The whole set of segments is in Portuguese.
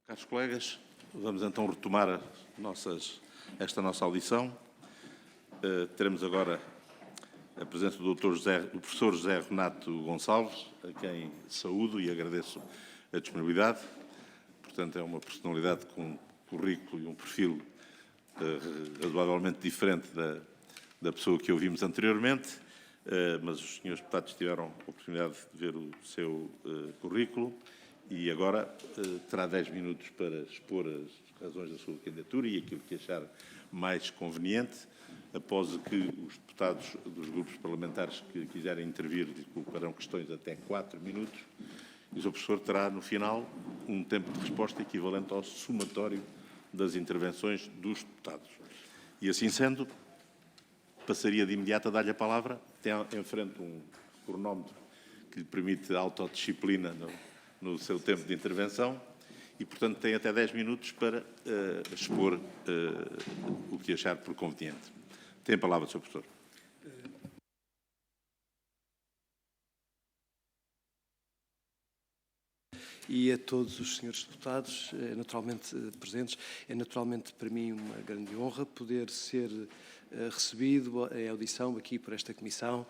Caros colegas, vamos então retomar esta nossa audição. Teremos agora a presença do professor José Renato Gonçalves, a quem saúdo e agradeço a disponibilidade. Portanto, é uma personalidade com um currículo e um perfil razoavelmente diferente da pessoa que ouvimos anteriormente, mas os senhores deputados tiveram a oportunidade de ver o seu currículo e agora terá 10 minutos para expor as razões da sua candidatura e aquilo que achar mais conveniente, após que os deputados dos grupos parlamentares que quiserem intervir colocarão questões até 4 minutos e o Sr. Professor terá, no final, um tempo de resposta equivalente ao somatório das intervenções dos deputados. E, assim sendo, passaria de imediato a dar-lhe a palavra. Tem em frente um cronómetro que lhe permite a autodisciplina no seu tempo de intervenção e, portanto, tem até 10 minutos para expor o que achar por conveniente. Tem a palavra, Sr. Professor. E a todos os senhores deputados, naturalmente presentes, é naturalmente para mim uma grande honra poder ser recebido em audição aqui por esta comissão,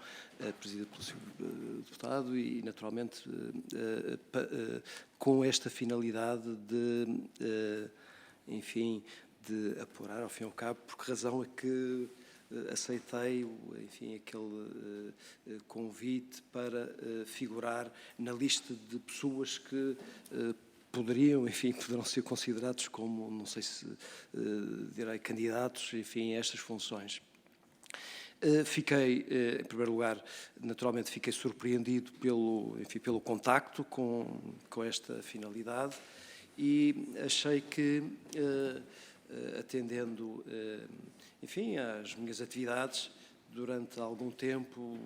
presidida pelo senhor deputado e naturalmente com esta finalidade de, enfim, de apurar ao fim e ao cabo por que razão é que aceitei, enfim, aquele convite para figurar na lista de pessoas que poderiam, enfim, poderão ser considerados como, não sei se direi, candidatos, enfim, a estas funções. Fiquei, em primeiro lugar, naturalmente fiquei surpreendido pelo contacto com esta finalidade e achei que, atendendo, enfim, às minhas atividades durante algum tempo,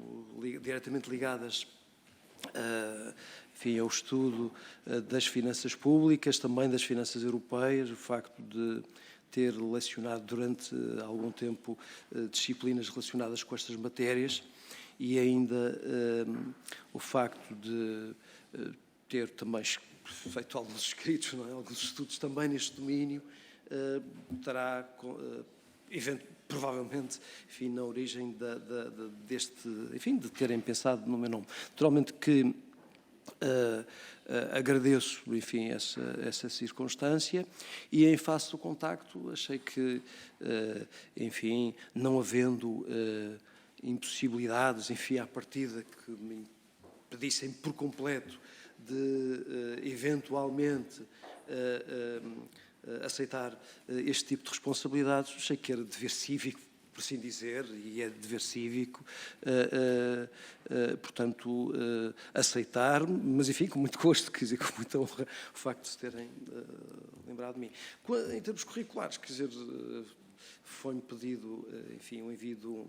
diretamente ligadas enfim, ao estudo das finanças públicas, também das finanças europeias, o facto de ter lecionado durante algum tempo disciplinas relacionadas com estas matérias e ainda o facto de ter também feito alguns escritos, não é? Alguns estudos também neste domínio, terá provavelmente, enfim, na origem deste, enfim, de terem pensado no meu nome. Naturalmente que agradeço, enfim, essa circunstância e em face do contacto achei que, enfim, não havendo impossibilidades, enfim, à partida que me impedissem por completo de, eventualmente, aceitar este tipo de responsabilidades, achei que era dever cívico, por assim dizer, e é dever cívico, portanto, aceitar, mas enfim, com muito gosto, quer dizer, com muita honra, o facto de se terem lembrado de mim. Em termos curriculares, quer dizer, foi-me pedido, enfim, o envio de um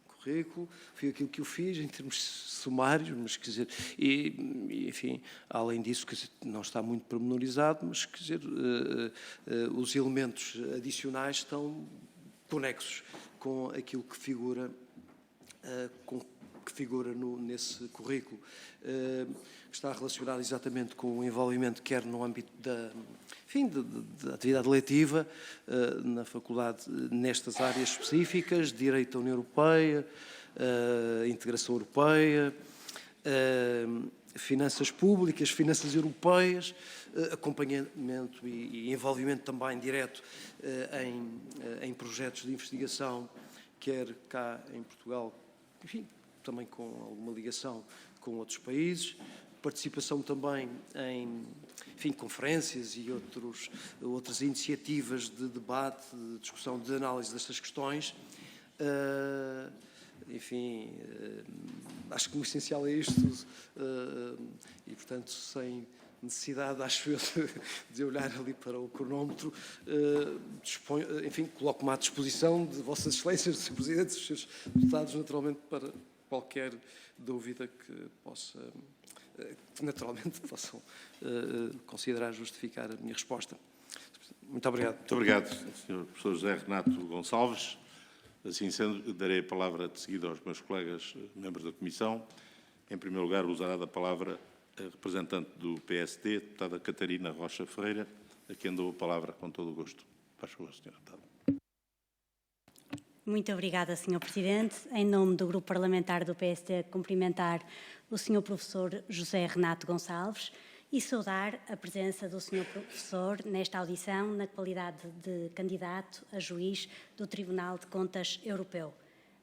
currículo, foi aquilo que eu fiz em termos sumários, mas quer dizer, e enfim, além disso, quer dizer, não está muito pormenorizado, mas quer dizer, os elementos adicionais estão conexos com aquilo que figura, nesse currículo. Está relacionado exatamente com o envolvimento, quer no âmbito da atividade letiva na faculdade, nestas áreas específicas, Direito da União Europeia, Integração Europeia, Finanças Públicas, Finanças Europeias, acompanhamento e envolvimento também direto em projetos de investigação, quer cá em Portugal, enfim, também com alguma ligação com outros países, participação também em, enfim, conferências e outras iniciativas de debate, de discussão, de análise destas questões. Enfim, acho que o essencial é isto e, portanto, sem necessidade, acho eu, de olhar ali para o cronómetro, enfim, coloco-me à disposição de Vossas Excelências, dos Sr. Presidentes, dos Srs. Deputados, naturalmente, para qualquer dúvida que naturalmente possam considerar justificar a minha resposta. Muito obrigado. Muito obrigado, Sr. Professor José Renato Gonçalves. Assim sendo, darei a palavra de seguida aos meus colegas membros da Comissão. Em primeiro lugar, usará da palavra a representante do PSD, a deputada Catarina Rocha Ferreira, a quem dou a palavra com todo o gosto. Faz favor, Sr. Deputado. Muito obrigada, Sr. Presidente. Em nome do Grupo Parlamentar do PSD, cumprimentar o Sr. Professor José Renato Gonçalves e saudar a presença do Sr. Professor nesta audição na qualidade de candidato a juiz do Tribunal de Contas Europeu.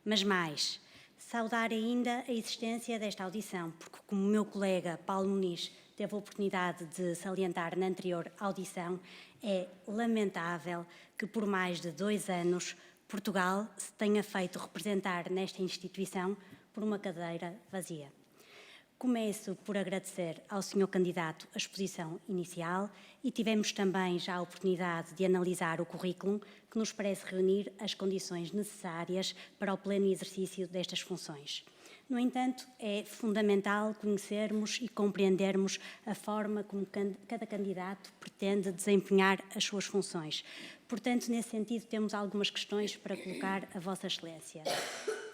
Mas mais, saudar ainda a existência desta audição, porque, como o meu colega Paulo Muniz teve a oportunidade de salientar na anterior audição, é lamentável que por mais de 2 anos Portugal se tenha feito representar nesta instituição por uma cadeira vazia. Começo por agradecer ao Sr. Candidato a exposição inicial e tivemos também já a oportunidade de analisar o currículo que nos parece reunir as condições necessárias para o pleno exercício destas funções. No entanto, é fundamental conhecermos e compreendermos a forma como cada candidato pretende desempenhar as suas funções. Portanto, nesse sentido, temos algumas questões para colocar a Vossa Excelência.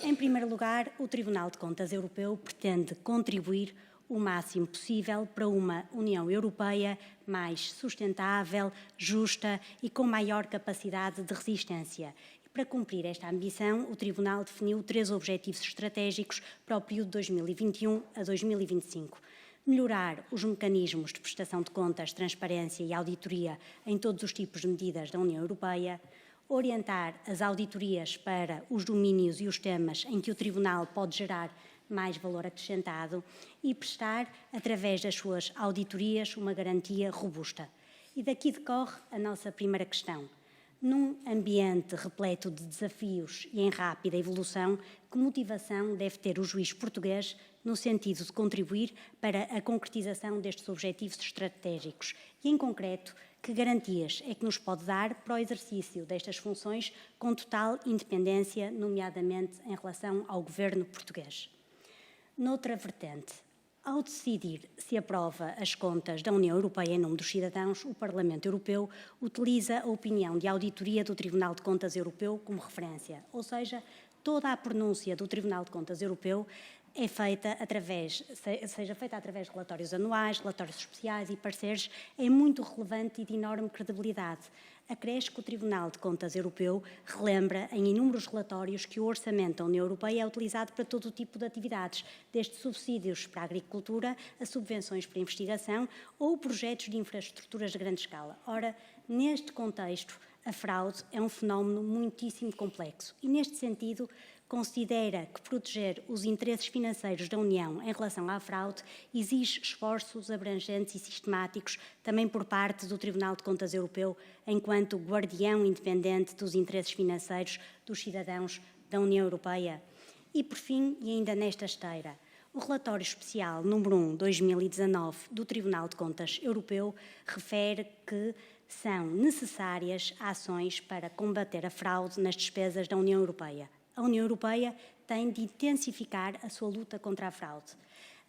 Em primeiro lugar, o Tribunal de Contas Europeu pretende contribuir o máximo possível para uma União Europeia mais sustentável, justa e com maior capacidade de resistência. Para cumprir esta ambição, o Tribunal definiu 3 objetivos estratégicos para o período de 2021 a 2025. Melhorar os mecanismos de prestação de contas, transparência e auditoria em todos os tipos de medidas da União Europeia, orientar as auditorias para os domínios e os temas em que o Tribunal pode gerar mais valor acrescentado e prestar, através das suas auditorias, uma garantia robusta. E daqui decorre a nossa primeira questão. Num ambiente repleto de desafios e em rápida evolução, que motivação deve ter o juiz português no sentido de contribuir para a concretização destes objetivos estratégicos? E, em concreto, que garantias é que nos pode dar para o exercício destas funções com total independência, nomeadamente em relação ao governo português? Noutra vertente, ao decidir se aprova as contas da União Europeia em nome dos cidadãos, o Parlamento Europeu utiliza a opinião de auditoria do Tribunal de Contas Europeu como referência, ou seja, toda a pronúncia do Tribunal de Contas Europeu é feita seja feita através de relatórios anuais, relatórios especiais e pareceres, é muito relevante e de enorme credibilidade. Acresce que o Tribunal de Contas Europeu relembra em inúmeros relatórios que o orçamento da União Europeia é utilizado para todo o tipo de atividades, desde subsídios para a agricultura a subvenções para a investigação ou projetos de infraestruturas de grande escala. Ora, neste contexto, a fraude é um fenómeno muitíssimo complexo e, neste sentido, considera que proteger os interesses financeiros da União em relação à fraude exige esforços abrangentes e sistemáticos também por parte do Tribunal de Contas Europeu, enquanto guardião independente dos interesses financeiros dos cidadãos da União Europeia. E, por fim, e ainda nesta esteira, o relatório especial número 1/2019 do Tribunal de Contas Europeu refere que são necessárias ações para combater a fraude nas despesas da União Europeia. A União Europeia tem de intensificar a sua luta contra a fraude.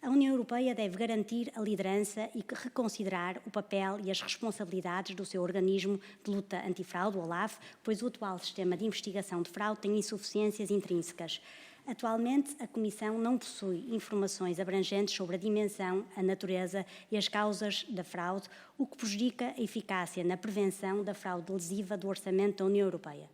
A União Europeia deve garantir a liderança e reconsiderar o papel e as responsabilidades do seu organismo de luta antifraude, o OLAF, pois o atual sistema de investigação de fraude tem insuficiências intrínsecas. Atualmente, a Comissão não possui informações abrangentes sobre a dimensão, a natureza e as causas da fraude, o que prejudica a eficácia na prevenção da fraude lesiva do orçamento da União Europeia.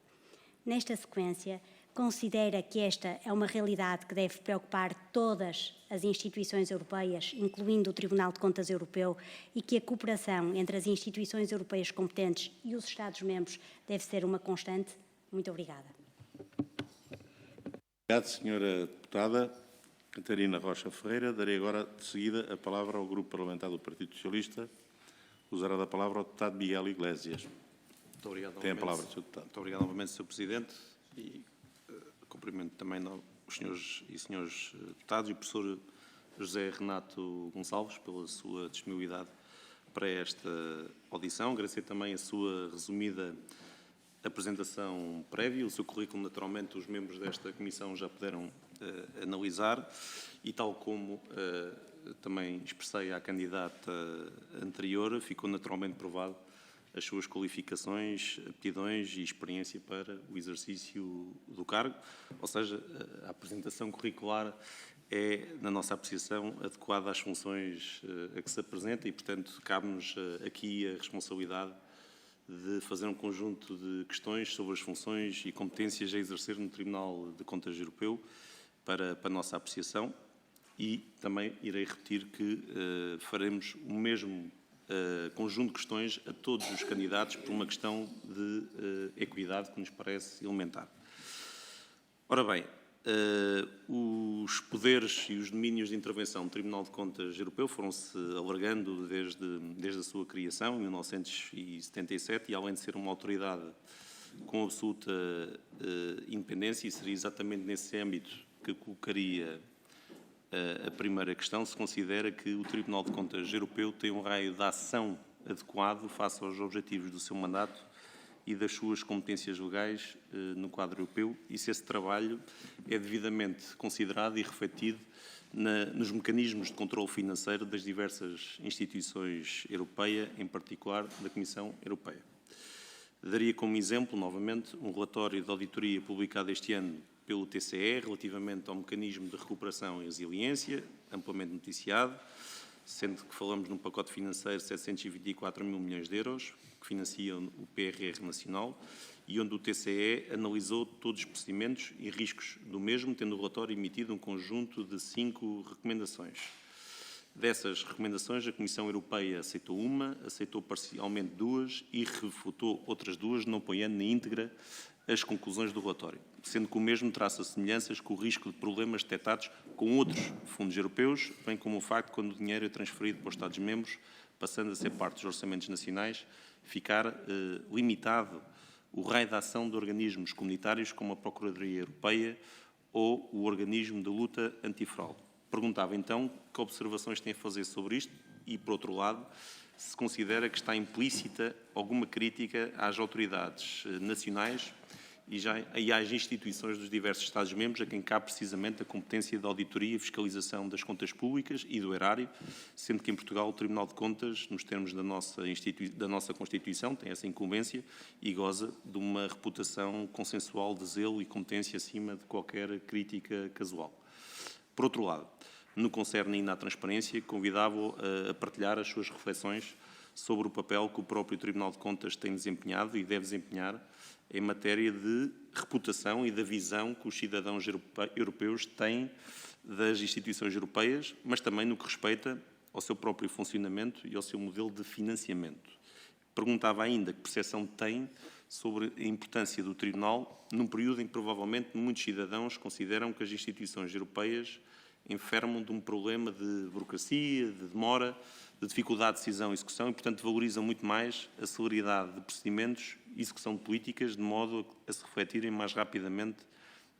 Nesta sequência, considera que esta é uma realidade que deve preocupar todas as instituições europeias, incluindo o Tribunal de Contas Europeu, e que a cooperação entre as instituições europeias competentes e os Estados-membros deve ser uma constante? Muito obrigada. Obrigado, Sra. Deputada Catarina Rocha Ferreira. Darei agora, de seguida, a palavra ao Grupo Parlamentar do Partido Socialista. Usará da palavra o deputado Miguel Iglesias. Muito obrigado. Tem a palavra, Sr. Deputado. Muito obrigado novamente, Sr. Presidente, e cumprimento também os senhores e senhores deputados e o professor José Renato Gonçalves pela sua disponibilidade para esta audição. Agradecer também a sua resumida apresentação prévia. O seu currículo, naturalmente, os membros desta comissão já puderam analisar e, tal como também expressei à candidata anterior, ficou naturalmente provado as suas qualificações, aptidões e experiência para o exercício do cargo, ou seja, a apresentação curricular é, na nossa apreciação, adequada às funções a que se apresenta e, portanto, cabe-nos aqui a responsabilidade de fazer um conjunto de questões sobre as funções e competências a exercer no Tribunal de Contas Europeu para a nossa apreciação, e também irei repetir que faremos o mesmo conjunto de questões a todos os candidatos por uma questão de equidade que nos parece elementar. Ora bem, os poderes e os domínios de intervenção do Tribunal de Contas Europeu foram-se alargando desde a sua criação, em 1977, e além de ser uma autoridade com absoluta independência, e seria exatamente nesse âmbito que colocaria a primeira questão, se considera que o Tribunal de Contas Europeu tem um raio de ação adequado face aos objetivos do seu mandato e das suas competências legais no quadro europeu, e se esse trabalho é devidamente considerado e refletido nos mecanismos de controle financeiro das diversas instituições europeias, em particular da Comissão Europeia. Daria como exemplo, novamente, um relatório de auditoria publicado este ano pelo TCE relativamente ao mecanismo de recuperação e resiliência, amplamente noticiado, sendo que falamos num pacote financeiro de 724 mil milhões de euros, que financiam o PRR nacional, e onde o TCE analisou todos os procedimentos e riscos do mesmo, tendo o relatório emitido um conjunto de 5 recomendações. Dessas recomendações, a Comissão Europeia aceitou uma, aceitou parcialmente 2 e refutou outras 2, não apoiando na íntegra as conclusões do relatório, sendo que o mesmo traça semelhanças com o risco de problemas detectados com outros fundos europeus, bem como o facto de, quando o dinheiro é transferido para os Estados-membros, passando a ser parte dos orçamentos nacionais, ficar limitado o raio de ação de organismos comunitários como a Procuradoria Europeia ou o Organismo de Luta Antifraude. Perguntava então que observações tem a fazer sobre isto e, por outro lado, se considera que está implícita alguma crítica às autoridades nacionais e às instituições dos diversos Estados-membros, a quem cabe precisamente a competência de auditoria e fiscalização das contas públicas e do erário, sendo que em Portugal o Tribunal de Contas, nos termos da nossa Constituição, tem essa incumbência e goza de uma reputação consensual de zelo e competência acima de qualquer crítica casual. Por outro lado, no que concerne ainda à transparência, convidava-o a partilhar as suas reflexões sobre o papel que o próprio Tribunal de Contas tem desempenhado e deve desempenhar em matéria de reputação e da visão que os cidadãos europeus têm das instituições europeias, mas também no que respeita ao seu próprio funcionamento e ao seu modelo de financiamento. Perguntava ainda que percepção tem sobre a importância do Tribunal num período em que provavelmente muitos cidadãos consideram que as instituições europeias enfermam de um problema de burocracia, de demora, de dificuldade de decisão e execução, e, portanto, valorizam muito mais a celeridade de procedimentos e execução de políticas, de modo a se refletirem mais rapidamente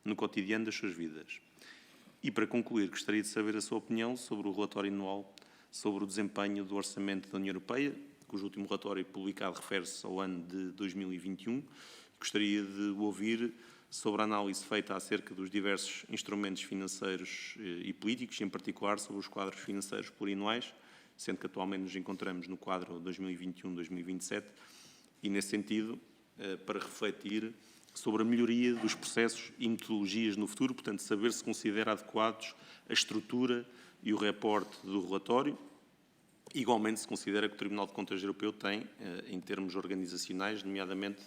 no cotidiano das suas vidas. E, para concluir, gostaria de saber a sua opinião sobre o relatório anual sobre o desempenho do Orçamento da União Europeia, cujo último relatório publicado refere-se ao ano de 2021. Gostaria de ouvir sobre a análise feita acerca dos diversos instrumentos financeiros e políticos, em particular sobre os quadros financeiros plurianuais, sendo que atualmente nos encontramos no quadro 2021-2027, e, nesse sentido, para refletir sobre a melhoria dos processos e metodologias no futuro, portanto, saber se considera adequados a estrutura e o reporte do relatório. Igualmente, se considera que o Tribunal de Contas Europeu tem, em termos organizacionais, nomeadamente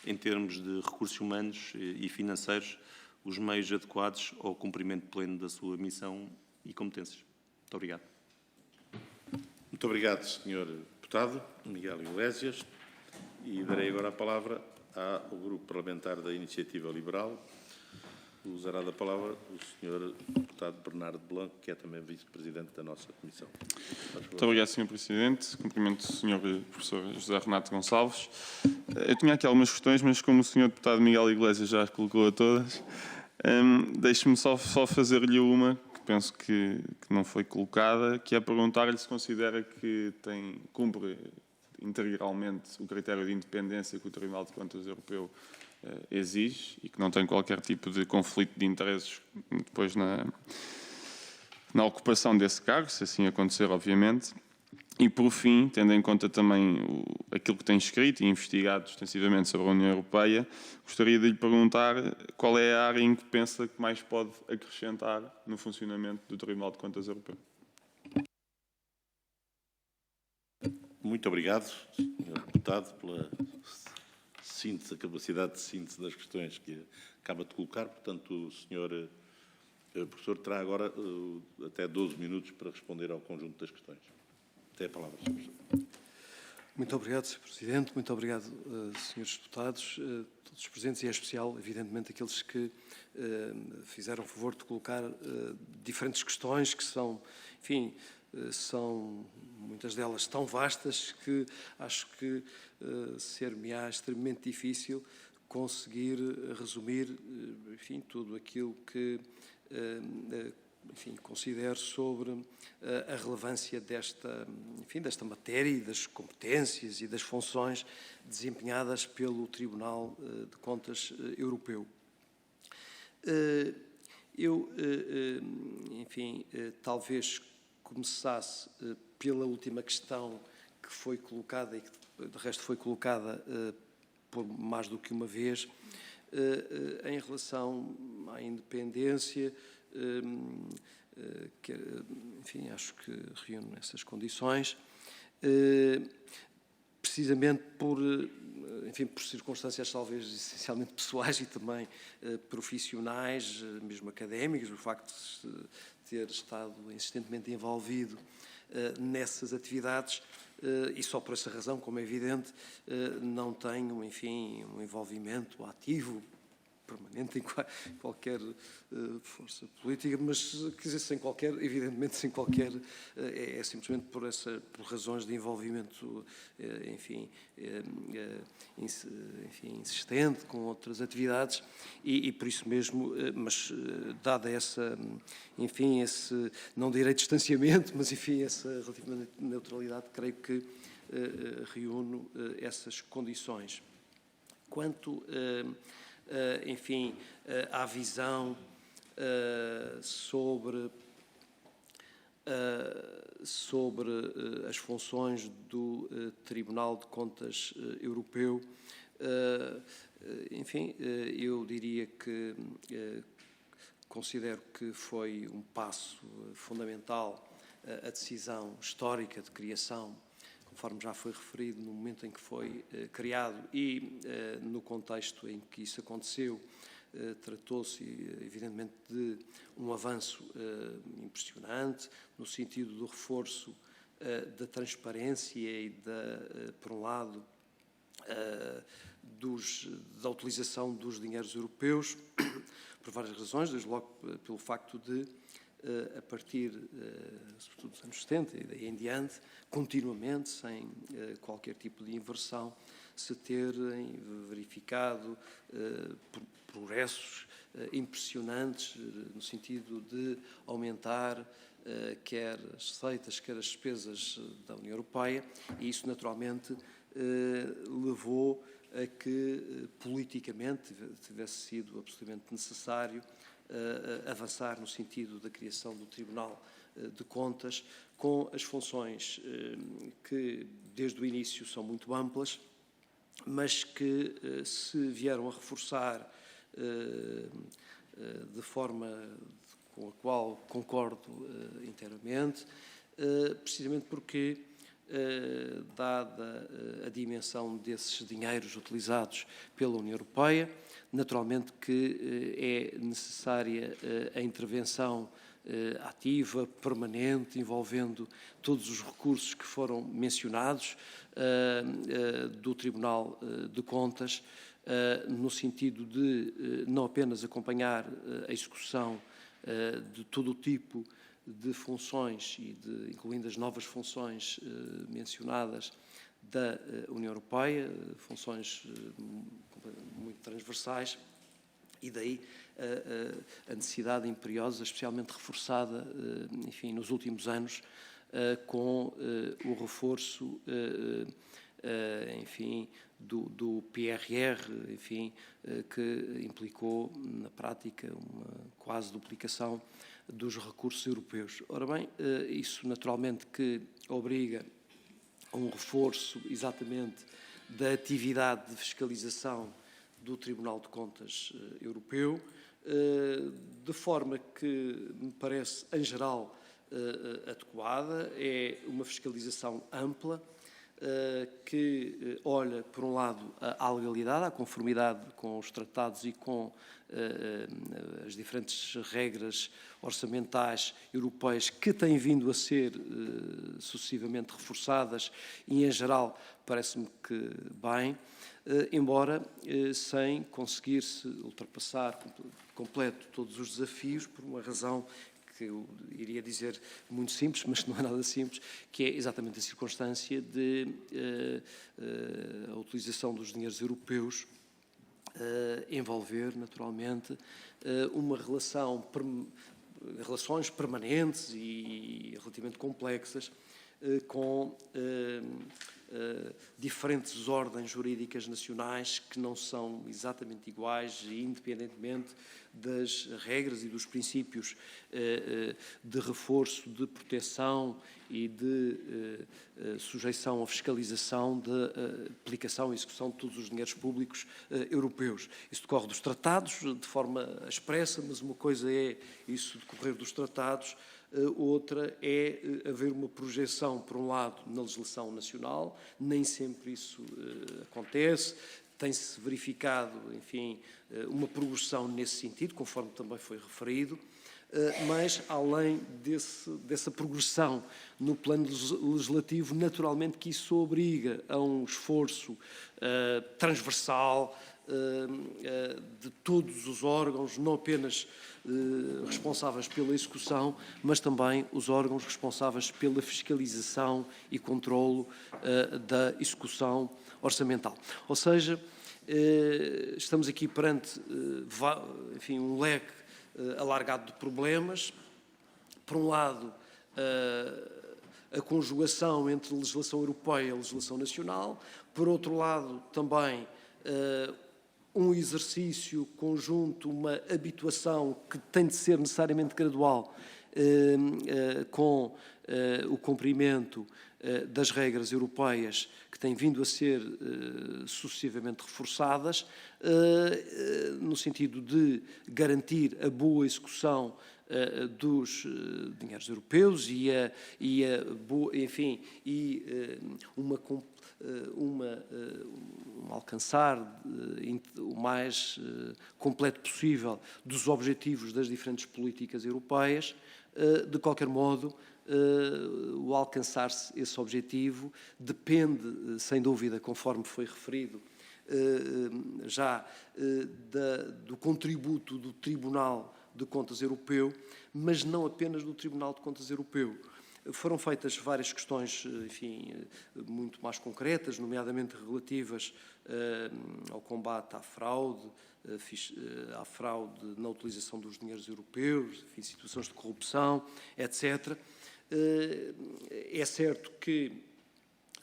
em termos de recursos humanos e financeiros, os meios adequados ao cumprimento pleno da sua missão e competências. Muito obrigado. Muito obrigado, Sr. Deputado Miguel Iglesias. E darei agora a palavra ao Grupo Parlamentar da Iniciativa Liberal. Usará da palavra o Sr. Deputado Bernardo Blanco, que é também Vice-Presidente da nossa Comissão. Muito obrigado, Sr. Presidente. Cumprimento o Sr. Professor José Renato Gonçalves. Eu tinha aqui algumas questões, mas como o Sr. Deputado Miguel Iglesias já as colocou a todas, deixe-me só fazer-lhe uma, que penso que não foi colocada, que é perguntar-lhe se considera que cumpre integralmente o critério de independência que o Tribunal de Contas Europeu exige e que não tem qualquer tipo de conflito de interesses depois na ocupação desse cargo, se assim acontecer, obviamente. E, por fim, tendo em conta também aquilo que tem escrito e investigado extensivamente sobre a União Europeia, gostaria de lhe perguntar qual é a área em que pensa que mais pode acrescentar no funcionamento do Tribunal de Contas Europeu. Muito obrigado, Sr. Deputado, pela síntese, a capacidade de síntese das questões que acaba de colocar. Portanto, o Sr. Professor terá agora até 12 minutos para responder ao conjunto das questões. Tem a palavra, Sr. Professor. Muito obrigado, Sr. Presidente. Muito obrigado, Srs. Deputados, todos os presentes e, em especial, evidentemente, aqueles que fizeram o favor de colocar diferentes questões que são, enfim, são muitas delas tão vastas que acho que ser-me-á extremamente difícil conseguir resumir, enfim, tudo aquilo que, enfim, considero sobre a relevância desta, enfim, desta matéria e das competências e das funções desempenhadas pelo Tribunal de Contas Europeu. Eu, enfim, talvez começasse pela última questão que foi colocada e que, de resto, foi colocada por mais do que uma vez, em relação à independência, que, enfim, acho que reúne essas condições, precisamente por, enfim, por circunstâncias talvez essencialmente pessoais e também profissionais, mesmo académicas, o facto de ter estado insistentemente envolvido nessas atividades, e só por essa razão, como é evidente, não tenho, enfim, um envolvimento ativo, permanente em qualquer força política, mas, quer dizer, sem qualquer, evidentemente, sem qualquer, é simplesmente por razões de envolvimento, enfim, insistente com outras atividades e por isso mesmo, mas dada essa, enfim, esse, não direi distanciamento, mas enfim, essa relativa neutralidade, creio que reúno essas condições. Quanto enfim, à visão sobre as funções do Tribunal de Contas Europeu, enfim, eu diria que considero que foi um passo fundamental a decisão histórica de criação, conforme já foi referido, no momento em que foi criado e no contexto em que isso aconteceu, tratou-se, evidentemente, de um avanço impressionante, no sentido do reforço da transparência e, por um lado, da utilização dos dinheiros europeus, por várias razões, desde logo pelo facto de, a partir, sobretudo dos anos 70 e daí em diante, continuamente, sem qualquer tipo de inversão, se terem verificado progressos impressionantes no sentido de aumentar quer as receitas, quer as despesas da União Europeia, e isso naturalmente levou a que politicamente tivesse sido absolutamente necessário avançar no sentido da criação do Tribunal de Contas, com as funções que desde o início são muito amplas, mas que se vieram a reforçar de forma com a qual concordo inteiramente, precisamente porque, dada a dimensão desses dinheiros utilizados pela União Europeia, naturalmente que é necessária a intervenção ativa, permanente, envolvendo todos os recursos que foram mencionados do Tribunal de Contas, no sentido de não apenas acompanhar a execução de todo o tipo de funções, incluindo as novas funções mencionadas da União Europeia, funções muito transversais, e daí a necessidade imperiosa, especialmente reforçada, enfim, nos últimos anos, com o reforço, enfim, do PRR, enfim, que implicou, na prática, uma quase duplicação dos recursos europeus. Ora bem, isso naturalmente que obriga a um reforço exatamente da atividade de fiscalização do Tribunal de Contas Europeu, de forma que me parece, em geral, adequada. É uma fiscalização ampla, que olha, por um lado, à legalidade, à conformidade com os tratados e com as diferentes regras orçamentais europeias que têm vindo a ser sucessivamente reforçadas e, em geral, parece-me que bem, embora sem conseguir-se ultrapassar completo todos os desafios, por uma razão que eu iria dizer muito simples, mas que não é nada simples, que é exatamente a circunstância de a utilização dos dinheiros europeus envolver, naturalmente, relações permanentes e relativamente complexas com diferentes ordens jurídicas nacionais que não são exatamente iguais e independentemente das regras e dos princípios de reforço, de proteção e de sujeição à fiscalização, de aplicação e execução de todos os dinheiros públicos europeus. Isso decorre dos tratados de forma expressa, mas uma coisa é isso decorrer dos tratados, outra é haver uma projeção, por um lado, na legislação nacional, nem sempre isso acontece, tem-se verificado, enfim, uma progressão nesse sentido, conforme também foi referido, mas, além dessa progressão no plano legislativo, naturalmente que isso obriga a um esforço transversal de todos os órgãos, não apenas responsáveis pela execução, mas também os órgãos responsáveis pela fiscalização e controlo da execução orçamental. Ou seja, estamos aqui perante, enfim, um leque alargado de problemas. Por um lado, a conjugação entre legislação europeia e legislação nacional. Por outro lado, também um exercício conjunto, uma habituação que tem de ser necessariamente gradual com o cumprimento das regras europeias que têm vindo a ser sucessivamente reforçadas, no sentido de garantir a boa execução dos dinheiros europeus e um alcançar o mais completo possível dos objetivos das diferentes políticas europeias. De qualquer modo, o alcançar-se esse objetivo depende, sem dúvida, conforme foi referido, já do contributo do Tribunal de Contas Europeu, mas não apenas do Tribunal de Contas Europeu. Foram feitas várias questões, enfim, muito mais concretas, nomeadamente relativas ao combate à fraude na utilização dos dinheiros europeus, enfim, situações de corrupção, etc. É certo que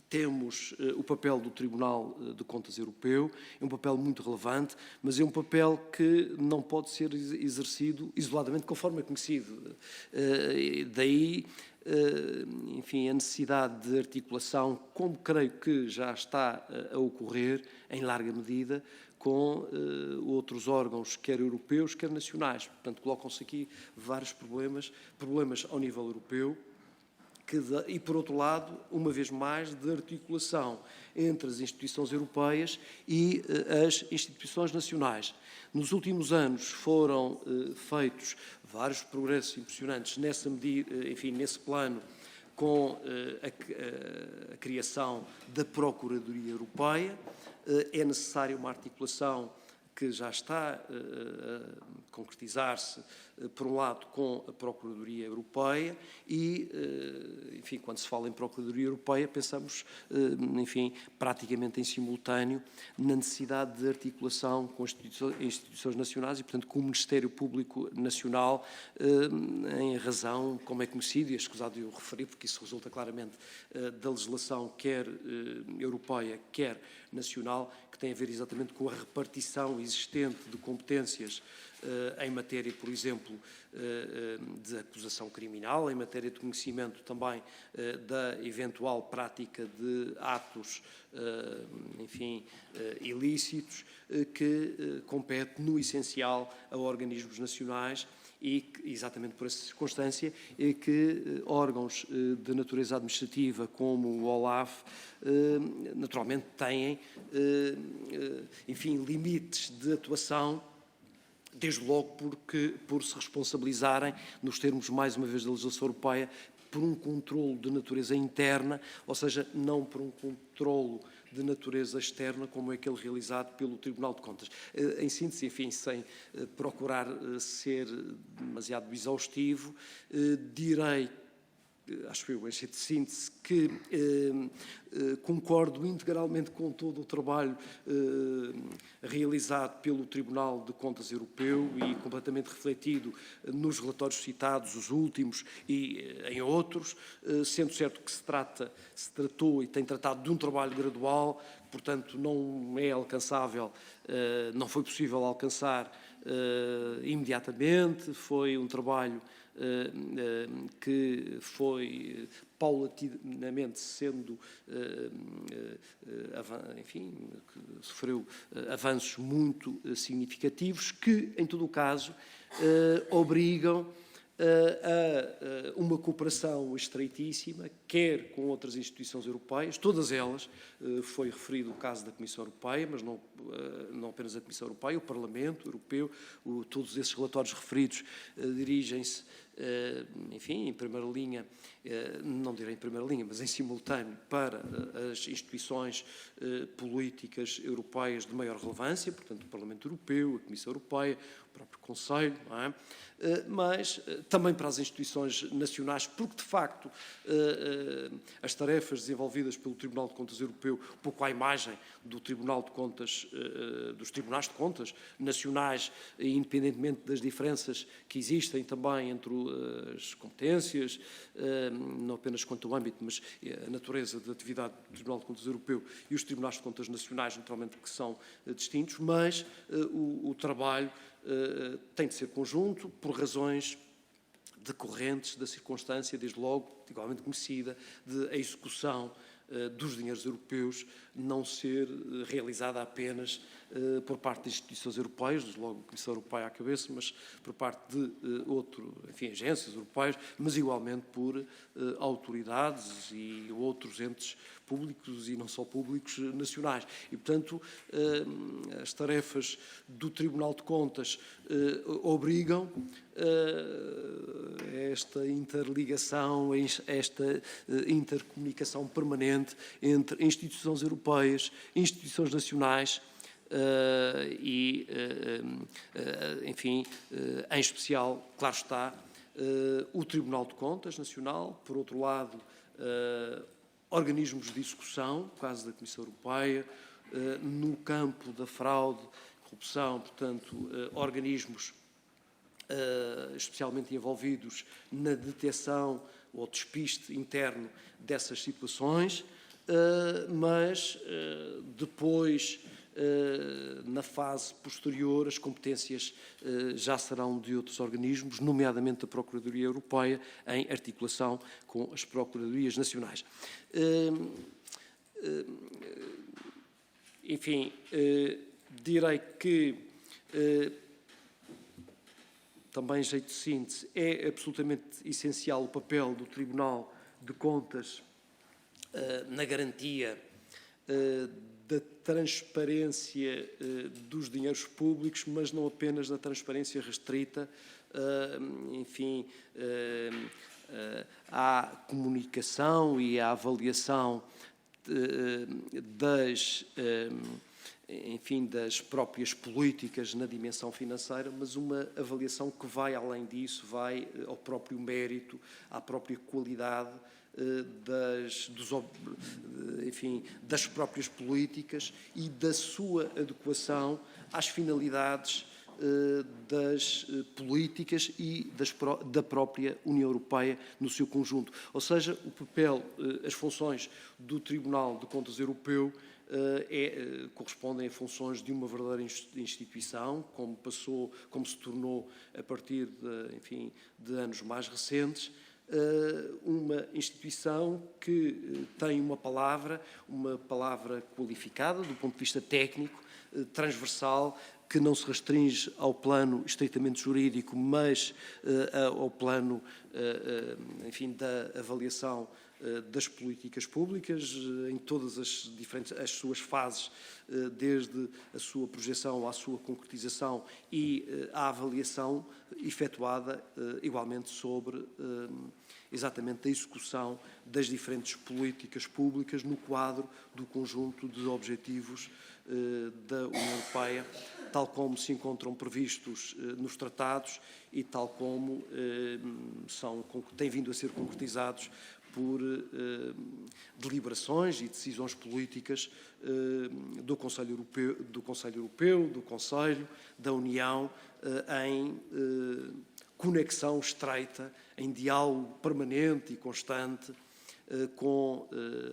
temos o papel do Tribunal de Contas Europeu, é um papel muito relevante, mas é um papel que não pode ser exercido isoladamente, conforme é conhecido. Daí, enfim, a necessidade de articulação, como creio que já está a ocorrer, em larga medida, com outros órgãos, quer europeus, quer nacionais. Portanto, colocam-se aqui vários problemas ao nível europeu, e, por outro lado, uma vez mais, de articulação entre as instituições europeias e as instituições nacionais. Nos últimos anos foram feitos vários progressos impressionantes nessa medida, enfim, nesse plano, com a criação da Procuradoria Europeia. É necessária uma articulação que já está a concretizar-se, por um lado, com a Procuradoria Europeia e, enfim, quando se fala em Procuradoria Europeia, pensamos, enfim, praticamente em simultâneo, na necessidade de articulação com as instituições nacionais e, portanto, com o Ministério Público Nacional, em razão, como é conhecido, e é escusado eu referir, porque isso resulta claramente da legislação quer europeia, quer nacional, que tem a ver exatamente com a repartição existente de competências em matéria, por exemplo, de acusação criminal, em matéria de conhecimento também da eventual prática de atos, enfim, ilícitos, que compete no essencial a organismos nacionais e exatamente por essa circunstância é que órgãos de natureza administrativa como o OLAF naturalmente têm, enfim, limites de atuação, desde logo por se responsabilizarem, nos termos, mais uma vez, da legislação europeia, por um controlo de natureza interna, ou seja, não por um controlo de natureza externa, como é aquele realizado pelo Tribunal de Contas. Em síntese, enfim, sem procurar ser demasiado exaustivo, direi, acho eu, em síntese, que concordo integralmente com todo o trabalho realizado pelo Tribunal de Contas Europeu e completamente refletido nos relatórios citados, os últimos e em outros, sendo certo que se tratou e tem tratado de um trabalho gradual, portanto não é alcançável, não foi possível alcançar imediatamente, foi um trabalho que foi paulatinamente sendo, enfim, que sofreu avanços muito significativos que, em todo o caso, obrigam a uma cooperação estreitíssima, quer com outras instituições europeias, todas elas, foi referido o caso da Comissão Europeia, mas não apenas a Comissão Europeia, o Parlamento Europeu, todos esses relatórios referidos dirigem-se, enfim, em primeira linha, não direi em primeira linha, mas em simultâneo, para as instituições políticas europeias de maior relevância, portanto, o Parlamento Europeu, a Comissão Europeia, o próprio Conselho, não é? Mas também para as instituições nacionais, porque, de facto, as tarefas desenvolvidas pelo Tribunal de Contas Europeu, um pouco à imagem do Tribunal de Contas, dos Tribunais de Contas nacionais, independentemente das diferenças que existem também entre as competências, não apenas quanto ao âmbito, mas a natureza da atividade do Tribunal de Contas Europeu e os Tribunais de Contas nacionais, naturalmente, que são distintos, mas o trabalho tem de ser conjunto por razões decorrentes da circunstância, desde logo, igualmente conhecida, de a execução dos dinheiros europeus não ser realizada apenas por parte das instituições europeias, desde logo a Comissão Europeia à cabeça, mas por parte de agências europeias, mas igualmente por autoridades e outros entes públicos e não só públicos nacionais. E, portanto, as tarefas do Tribunal de Contas obrigam esta interligação, esta intercomunicação permanente entre instituições europeias, instituições nacionais enfim, em especial, claro está, o Tribunal de Contas Nacional, por outro lado, organismos de execução, no caso da Comissão Europeia, no campo da fraude, corrupção, portanto, organismos especialmente envolvidos na detecção ou despiste interno dessas situações, mas depois, na fase posterior, as competências já serão de outros organismos, nomeadamente da Procuradoria Europeia, em articulação com as Procuradorias Nacionais. Enfim, direi que, também em jeito de síntese, é absolutamente essencial o papel do Tribunal de Contas na garantia da transparência dos dinheiros públicos, mas não apenas da transparência restrita, enfim, à comunicação e à avaliação das próprias políticas na dimensão financeira, mas uma avaliação que vai além disso, vai ao próprio mérito, à própria qualidade das próprias políticas e da sua adequação às finalidades das políticas e da própria União Europeia no seu conjunto. Ou seja, o papel, as funções do Tribunal de Contas Europeu correspondem a funções de uma verdadeira instituição, como se tornou a partir de anos mais recentes, uma instituição que tem uma palavra qualificada do ponto de vista técnico, transversal, que não se restringe ao plano estritamente jurídico, mas ao plano, enfim, da avaliação das políticas públicas em todas as suas fases, desde a sua projeção à sua concretização e à avaliação efetuada igualmente sobre exatamente a execução das diferentes políticas públicas no quadro do conjunto de objetivos da União Europeia, tal como se encontram previstos nos tratados e tal como têm vindo a ser concretizados por deliberações e decisões políticas do Conselho Europeu, do Conselho, da União, em conexão estreita, em diálogo permanente e constante com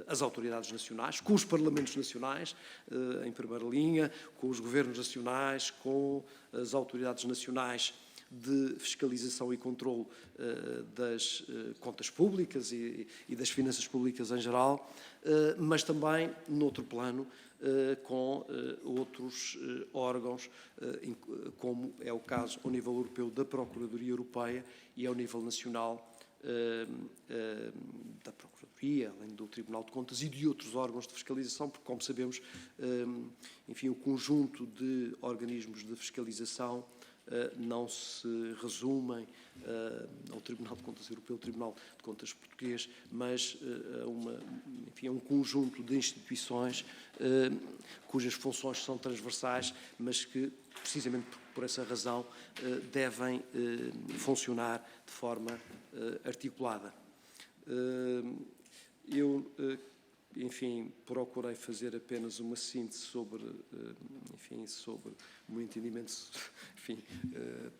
as autoridades nacionais, com os parlamentos nacionais, em primeira linha, com os governos nacionais, com as autoridades nacionais de fiscalização e controle das contas públicas e das finanças públicas em geral, mas também, noutro plano, com outros órgãos, como é o caso ao nível europeu da Procuradoria Europeia e ao nível nacional da Procuradoria, além do Tribunal de Contas e de outros órgãos de fiscalização, porque, como sabemos, enfim, o conjunto de organismos de fiscalização não se resumem ao Tribunal de Contas Europeu, ao Tribunal de Contas Português, mas a um conjunto de instituições cujas funções são transversais, mas que, precisamente por essa razão, devem funcionar de forma articulada. Enfim, procurei fazer apenas uma síntese sobre o meu entendimento, enfim,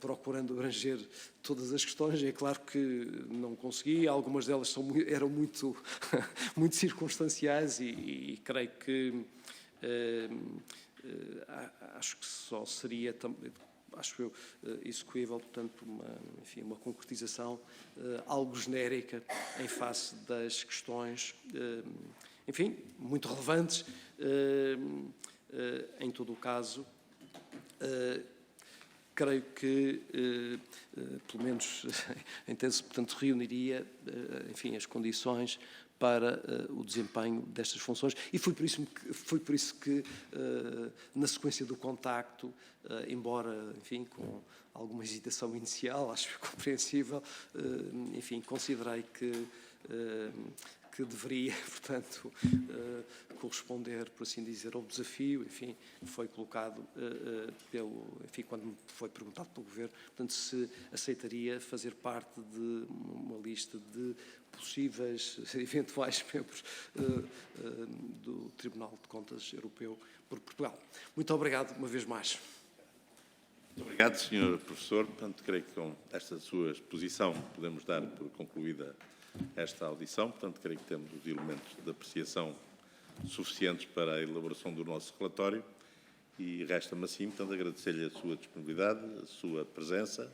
procurando abranger todas as questões. É claro que não consegui, algumas delas eram muito, muito circunstanciais e creio que acho que só seria, acho eu, execuível, portanto, uma concretização algo genérica em face das questões, enfim, muito relevantes. Em todo o caso, creio que, pelo menos em tese, portanto, reuniria, enfim, as condições para o desempenho destas funções, e foi por isso que na sequência do contacto, embora, enfim, com alguma hesitação inicial, acho compreensível, enfim, considerei que deveria, portanto, corresponder, por assim dizer, ao desafio, enfim, que foi colocado enfim, quando me foi perguntado pelo Governo, portanto, se aceitaria fazer parte de uma lista de possíveis, eventuais membros do Tribunal de Contas Europeu por Portugal. Muito obrigado, uma vez mais. Muito obrigado, Sr. Professor. Portanto, creio que com esta sua exposição podemos dar por concluída esta audição. Portanto, creio que temos os elementos de apreciação suficientes para a elaboração do nosso relatório e resta-me assim, portanto, agradecer-lhe a sua disponibilidade, a sua presença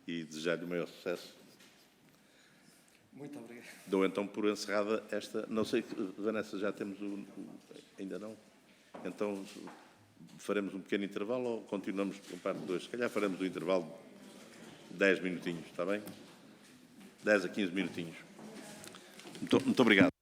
e desejar-lhe o maior sucesso. Muito obrigado. Dou então por encerrada esta... Não sei, Vanessa, já temos ainda não? Então, faremos um pequeno intervalo ou continuamos com parte 2? Se calhar faremos um intervalo de 10 minutinhos, está bem? 10 a 15 minutinhos. Muito obrigado.